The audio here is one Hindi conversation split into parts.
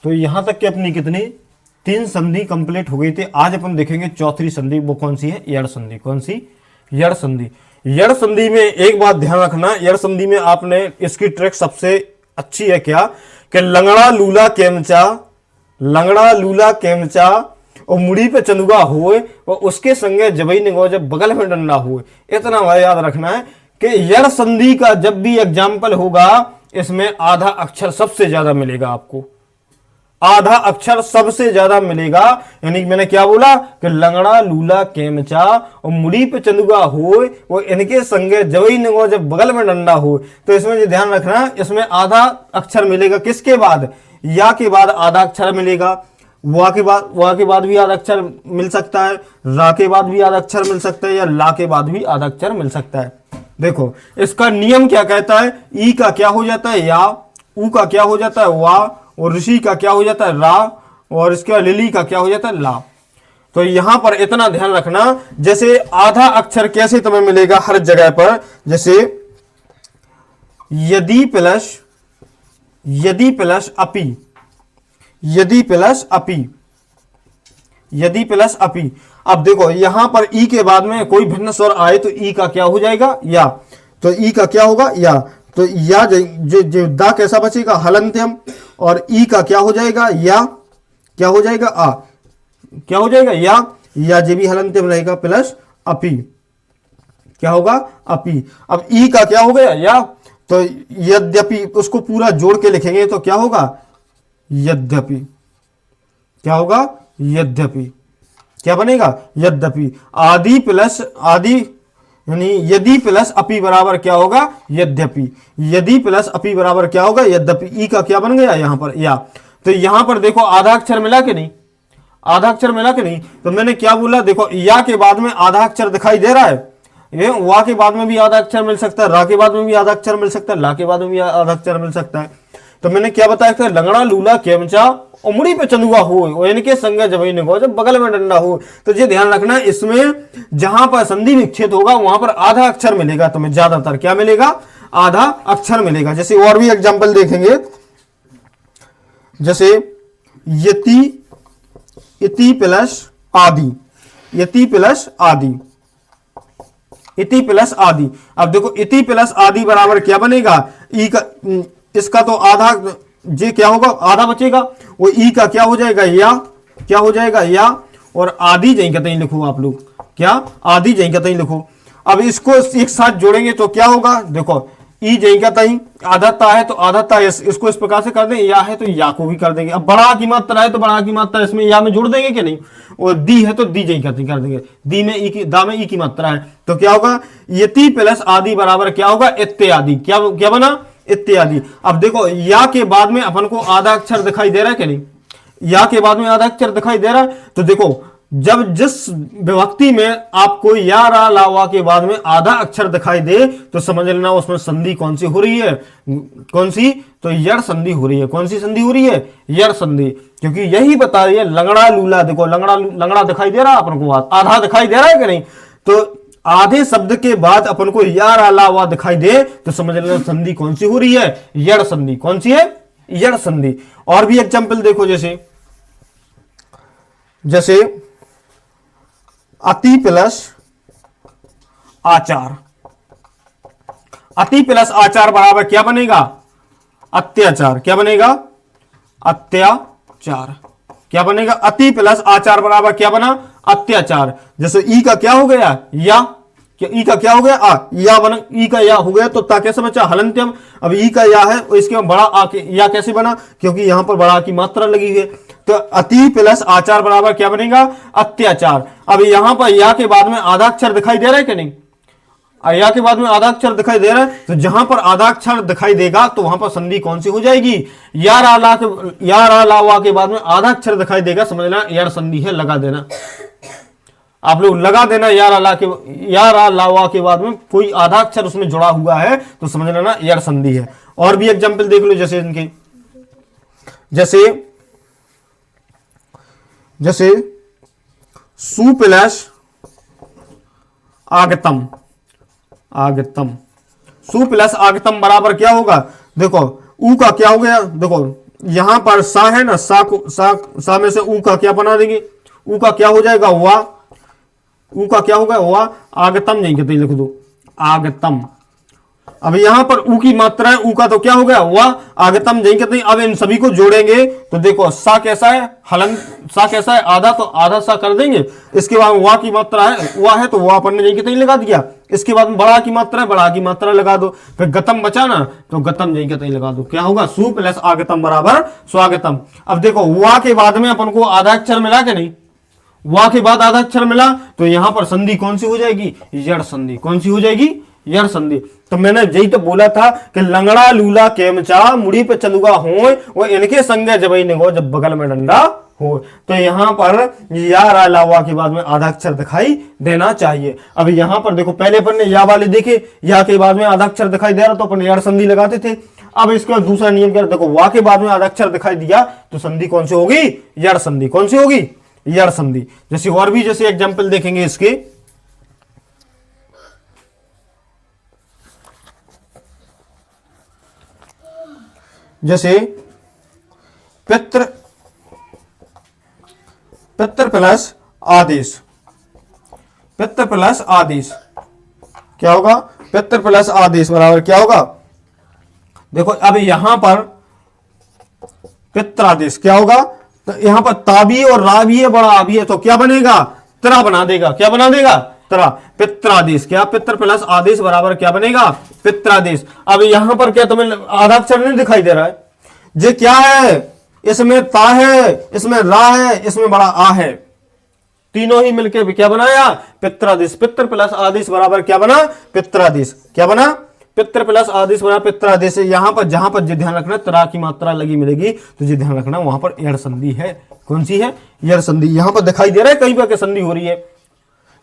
तो यहां तक कि अपनी कितनी 3 संधि कंप्लीट हो गई थी। आज अपन देखेंगे चौथी संधि, वो कौन सी है? यड़ संधि। कौन सी? यड़ संधि। यड़ संधि में एक बात ध्यान रखना, यड़ संधि में आपने इसकी ट्रिक सबसे अच्छी है क्या कि लंगड़ा लूला केमचा, लंगड़ा लूला केमचा और मुड़ी पे चंदुआ होए और उसके संगे जबई निगो जब बगल में डंडा होए। इतना हमारा याद रखना है कि यड़ संधि का जब भी एग्जाम्पल होगा इसमें आधा अक्षर सबसे ज्यादा मिलेगा आपको, आधा अक्षर सबसे ज्यादा मिलेगा। यानी मैंने क्या बोला कि लंगड़ा लूला केमचा और मुड़ी पे चंदुआ होए वो इनके संगे जबई निगो जब बगल में डंडा हो। तो इसमें जो ध्यान रखना, इसमें आधा अक्षर मिलेगा किसके बाद? या के बाद आधा अक्षर मिलेगा, वाह के बाद भी आधा अक्षर मिल सकता है, रा के बाद भी आधा अक्षर मिल सकता है, या ला के बाद भी आधा अक्षर मिल सकता है। देखो इसका नियम क्या कहता है, ई का क्या हो जाता है या, ऊ का क्या हो जाता है वाह, और ऋषि का क्या हो जाता है रा, और इसके बाद लिली का क्या हो जाता है ला। तो यहां पर इतना ध्यान रखना, जैसे आधा अक्षर कैसे तुम्हें मिलेगा हर जगह पर, जैसे यदि प्लस अपी, यदि प्लस अपी, यदि प्लस अपी। अब देखो यहां पर ई के बाद में कोई भिन्न स्वर आए तो ई का क्या हो जाएगा? या। तो ई का क्या होगा? या। तो या जो दा कैसा बचेगा? हलंत्यम। और ई का क्या हो जाएगा? या। क्या हो जाएगा? आ। क्या हो जाएगा? या जे भी हलंत्यम रहेगा प्लस अपी। क्या होगा? अपी। अब ई का क्या हो गया? या। तो यद्यपि उसको पूरा जोड़ के लिखेंगे तो क्या होगा? यद्यपि। क्या होगा? यद्यपि। क्या बनेगा? यद्यपि। आदि प्लस आदि, यानी यदि प्लस अपी बराबर क्या होगा? यद्यपि। यदि प्लस अपी बराबर क्या होगा? यद्यपि। ई का क्या बन गया यहां पर? या। तो यहां पर देखो आधा अक्षर मिला कि नहीं? आधा अक्षर मिला कि नहीं? तो मैंने क्या बोला, देखो या के बाद में आधा अक्षर दिखाई दे रहा है, ये वा के बाद में भी आधा अक्षर मिल सकता है, रा के बाद में भी आधा अक्षर मिल सकता है, ला के बाद में भी आधा अक्षर मिल सकता है। तो मैंने क्या बताया था, लंगड़ा लूला केमचा उमड़ी पे चंदुआ हो, इनके संग जबई निगो जब बगल में डंडा हो। तो ये ध्यान रखना, इसमें जहां पर संधि विच्छेद होगा वहां पर आधा अक्षर मिलेगा तुम्हें, ज्यादातर क्या मिलेगा? आधा अक्षर मिलेगा। जैसे और भी एग्जाम्पल देखेंगे, जैसे यति, इति प्लस आदि, यति प्लस आदि, इति प्लस आदि। अब देखो इति प्लस आदि बराबर क्या बनेगा? ई का, इसका तो आधा, जे क्या होगा? आधा बचेगा। वो ई का क्या हो जाएगा? या। क्या हो जाएगा? या। और आदि जहीं कतई लिखो आप लोग, क्या? आदि जहीं कतई लिखो। अब इसको एक साथ जोड़ेंगे तो क्या होगा? देखो ई जहीं कतई आधा ता है तो आधा ता, इसको इस प्रकार से कर देंगे, या है तो या को भी कर देंगे। अब बड़ा की मात्रा है तो बड़ा की मात्रा इसमें या में जोड़ देंगे कि नहीं, और दी है तो दी जहीं कतई कर देंगे, दी में ई की, दा में ई की मात्रा है तो क्या होगा? यति प्लस आदि बराबर क्या होगा? इत्यादि। क्या क्या बना? इत्यादि। अब देखो या के बाद में अपन को आधा अक्षर दिखाई दे रहा है कि नहीं? या के बाद में आधा अक्षर दिखाई दे रहा है। तो देखो जब जिस विभक्ति में आपको या रा ला वा के बाद में आधा अक्षर दिखाई दे तो समझ लेना उसमें संधि कौन सी हो रही है? कौन सी? तो यड़ संधि हो रही है। कौन सी संधि हो रही है? यड़ संधि। क्योंकि यही बता रही है लंगड़ा लूला। देखो लंगड़ा दिखाई दे रहा है अपन को, आधा दिखाई दे रहा है कि नहीं? तो आधे शब्द के बाद अपन को या रा ला वा दिखाई दे तो समझ लेना संधि कौन सी हो रही है? यड़ संधि। कौन सी है? यड़ संधि। और भी एग्जाम्पल देखो, जैसे अति प्लस आचार, अति प्लस आचार बराबर क्या बनेगा? अत्याचार। क्या बनेगा? अत्याचार। क्या बनेगा? अति प्लस आचार बराबर क्या बना? अत्याचार। जैसे ई का क्या हो गया? या। ई का क्या हो गया? आ। या बना, ई का या हो गया तो ता कैसे बचा? हलंत्यम। अब ई का या है और इसके बड़ा आ के या कैसे बना? क्योंकि यहां पर बड़ा की मात्रा लगी है। तो अति प्लस आचार बराबर क्या बनेगा? अत्याचार। अब यहां पर या के बाद में आधा अक्षर दिखाई दे रहा है कि नहीं? या के बाद में आधा अक्षर दिखाई दे रहा है, तो जहां पर आधा अक्षर दिखाई देगा तो वहां पर संधि कौन सी हो जाएगी? या रा ला वा के बाद में आधा अक्षर दिखाई देगा, समझना यड़ संधि है, लगा देना। आप लोग लगा देना, या रा ला वा के बाद में कोई आधा अक्षर उसमें जुड़ा हुआ है तो समझ लेना यड़ संधि है। और भी एग्जाम्पल देख लो, जैसे इनके, जैसे सु प्लस आगतम, आगतम, सु प्लस आगतम बराबर क्या होगा? देखो ऊ का क्या हो गया? देखो यहां पर सा है ना, सा में से ऊ का क्या बना देंगे, ऊ का क्या हो जाएगा, वा, ऊ का क्या होगा, वा, आगतम नहीं कहते, लिख दो आगतम। अब यहां पर ऊ की मात्रा है, ऊ का तो क्या हो गया, वा, आगतम नहीं कहते। अब इन सभी को जोड़ेंगे तो देखो सा कैसा है, हलन, सा कैसा है, आधा, तो आधा सा कर देंगे। इसके बाद वा की मात्रा है, वा है तो वा अपन ने नहीं कहते लगा दिया। इसके बाद बड़ा की मात्रा है, बड़ा की मात्रा लगा दो। फिर गतम बचा ना, तो गतम नहीं कहते लगा दो। क्या होगा, सु प्लस आगतम बराबर स्वागतम। अब देखो वा के बाद में अपन को आधा अक्षर मिला कि नहीं, वा के बाद आधा अक्षर मिला, तो यहां पर संधि कौन सी हो जाएगी, यड़ संधि। कौन सी हो जाएगी, यड़ संधि। तो मैंने यही तो बोला था कि लंगड़ा लूला केमचा मुड़ी पे चंदुगा हो, वो इनके संगे जबई निगो जब बगल में डंडा हो। तो यहां पर या रा लावा के बाद में आधा अक्षर दिखाई देना चाहिए। अब यहां पर देखो पहले अपन ने या वाले देखे, या के बाद में आधा अक्षर दिखाई दे रहा तो अपन यड़ संधि लगाते थे। अब इसके बाद दूसरा नियम क्या, देखो वा के बाद में आधा अक्षर दिखाई दिया तो संधि कौन सी होगी, यड़ संधि। कौन सी होगी, यड़ संधि। जैसे और भी जैसे एग्जाम्पल देखेंगे इसके, जैसे पित्र, पित्र प्लस आदेश, पित्र प्लस आदेश क्या होगा, पित्र प्लस आदेश बराबर क्या होगा, देखो अब यहां पर पित्रादेश क्या होगा, तो यहां पर ता भी और रा भी है, बड़ा आ भी है, तो क्या बनेगा, त्रा बना देगा। क्या बना देगा, त्रा। पित्रादेश, क्या, पित्र प्लस आदेश बराबर क्या बनेगा, पित्रादेश। अब यहां पर क्या तुम्हें आधा अक्षर नहीं दिखाई दे रहा है, ये क्या है, इसमें ता है, इसमें रा है, इसमें बड़ा आ है, तीनों ही मिलकर भी क्या बनाया, पित्रादेश। पित्र प्लस आदेश बराबर क्या बना, पित्रादेश। क्या बना, पित्र प्लस आदेश बना पित्रादेश। यहां पर जहां पर ध्यान रखना त्रा की मात्रा लगी मिलेगी, तो ये ध्यान रखना वहां पर यड़ संधि है। कौन सी है, यड़ संधि। यहां पर दिखाई दे रहा है कहीं पर संधि हो रही है,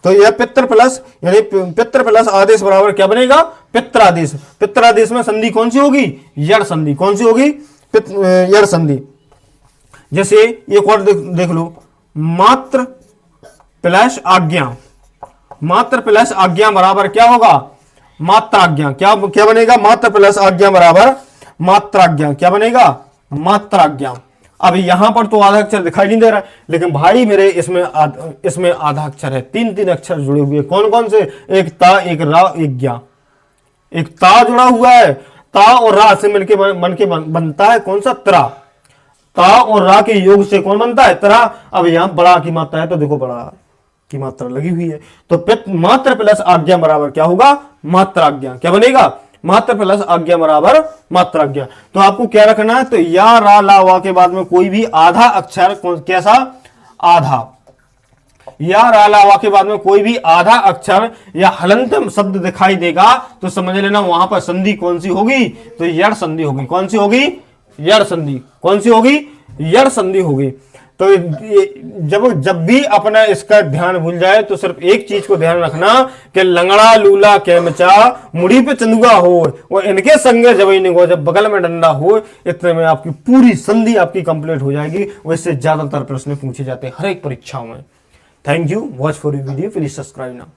तो यह पित्र प्लस यानी पित्र प्लस आदेश बराबर क्या बनेगा, पित्रादेश। पित्रादेश में संधि कौन सी होगी, यड़ संधि। कौन सी होगी, यड़ संधि। जैसे एक और देख लो, मात्र प्लस आज्ञा, मात्र प्लस आज्ञा बराबर क्या होगा, मात्राज्ञा। क्या क्या बनेगा, मात्र प्लस आज्ञा बराबर मात्राज्ञा। क्या बनेगा, मात्राज्ञा। अब यहां पर तो आधा अक्षर दिखाई नहीं दे रहा है, लेकिन भाई मेरे इसमें आधा अक्षर है, तीन तीन अक्षर जुड़े हुए। कौन कौन से, एक ता, एक रा, एक ज्ञा। एक ता जुड़ा हुआ है, ता और रा से मिलकर बनता है कौन सा, त्रा। ता और रा के योग से कौन बनता है, त्रा। अब यहां बड़ा की मात्रा है तो देखो बड़ा की मात्रा लगी हुई है, तो मात्र प्लस आज्ञा बराबर क्या होगा, मात्राज्ञा। क्या बनेगा, मात्र प्लस आज्ञा बराबर मात्राज्ञा। तो आपको क्या रखना है, तो या रा ला वा के बाद में कोई भी आधा अक्षर कैसा, आधा। या रा ला वा के बाद में कोई भी आधा अक्षर या हलंत शब्द दिखाई देगा तो समझ लेना वहां पर संधि कौन सी होगी, तो यड़ संधि होगी। कौन सी होगी, यड़ संधि। कौन सी होगी, यड़ संधि होगी। तो जब भी अपना इसका ध्यान भूल जाए तो सिर्फ एक चीज को ध्यान रखना कि लंगड़ा लूला केमचा मुड़ी पे चंदुगा हो, वो इनके संगे जबई निगो जब बगल में डंडा हो, इतने में आपकी पूरी संधि आपकी कंप्लीट हो जाएगी। वैसे ज्यादातर प्रश्न पूछे जाते हैं हर एक परीक्षाओं में। Thank you, watch for you video, please subscribe now.